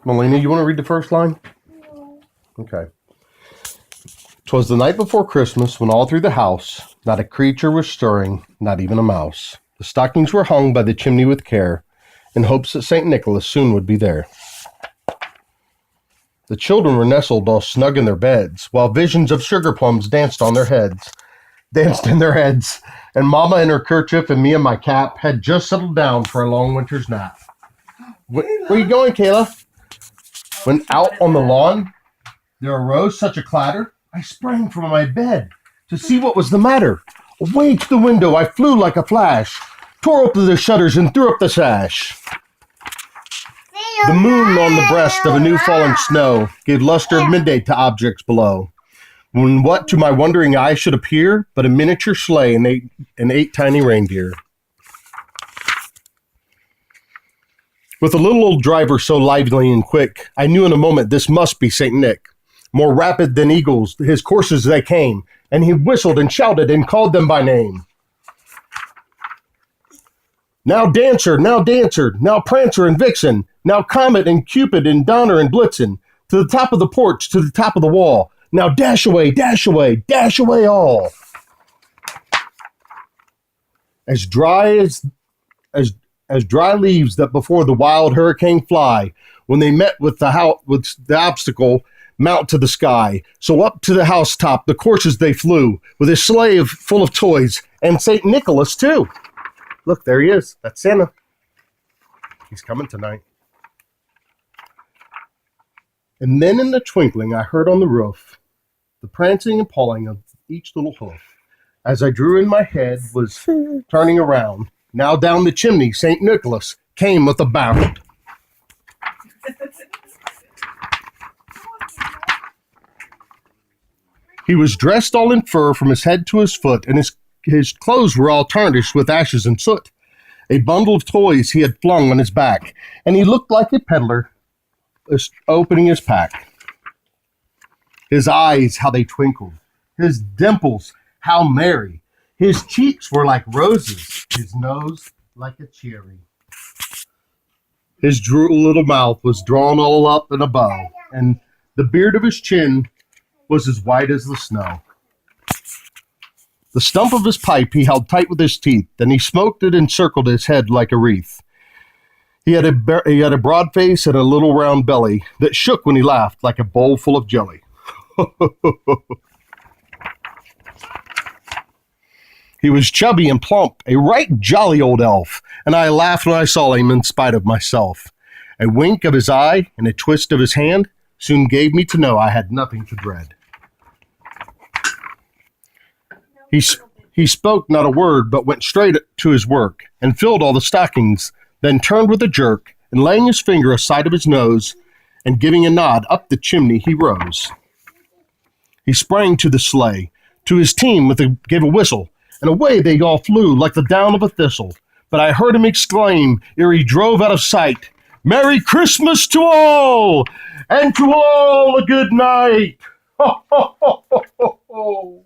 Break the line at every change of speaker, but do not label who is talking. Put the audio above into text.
Melina, you want to read the first line?
No.
Okay. 'Twas the night before Christmas when all through the house not a creature was stirring, not even a mouse. The stockings were hung by the chimney with care, in hopes that St. Nicholas soon would be there. The children were nestled all snug in their beds, while visions of sugar plums danced in their heads, and Mama in her kerchief and me in my cap had just settled down for a long winter's nap. Where are you going, Kayla? When out on the lawn there arose such a clatter, I sprang from my bed to see what was the matter. Away to the window I flew like a flash, tore open the shutters and threw up the sash. The moon on the breast of a new fallen snow gave luster of midday to objects below, when what to my wondering eye should appear but a miniature sleigh and eight tiny reindeer. With a little old driver so lively and quick, I knew in a moment this must be St. Nick. More rapid than eagles, his coursers they came, and he whistled and shouted and called them by name. Now Dancer, now Prancer and Vixen, now Comet and Cupid and Donner and Blitzen, to the top of the porch, to the top of the wall. Now dash away, dash away, dash away all. As dry leaves that before the wild hurricane fly, when they met with the obstacle, mount to the sky. So up to the housetop the coursers they flew, with his sleigh full of toys, and St. Nicholas too. Look, there he is. That's Santa. He's coming tonight. And then in the twinkling I heard on the roof the prancing and pawing of each little hoof. As I drew in my head was turning around. Now down the chimney St. Nicholas came with a bound. He was dressed all in fur from his head to his foot, and his clothes were all tarnished with ashes and soot. A bundle of toys he had flung on his back, and he looked like a peddler opening his pack. His eyes, how they twinkled. His dimples, how merry. His cheeks were like roses, his nose like a cherry. His droll little mouth was drawn all up in a bow, and the beard of his chin was as white as the snow. The stump of his pipe he held tight with his teeth, and he smoked it and circled his head like a wreath. He had a broad face and a little round belly that shook when he laughed like a bowl full of jelly. He was chubby and plump, a right jolly old elf, and I laughed when I saw him in spite of myself. A wink of his eye and a twist of his hand soon gave me to know I had nothing to dread. He spoke not a word, but went straight to his work, and filled all the stockings, then turned with a jerk, and laying his finger aside of his nose, and giving a nod up the chimney he rose. He sprang to the sleigh, to his team gave a whistle, and away they all flew like the down of a thistle. But I heard him exclaim, ere he drove out of sight, "Merry Christmas to all, and to all a good night!" Ho, ho, ho, ho, ho, ho.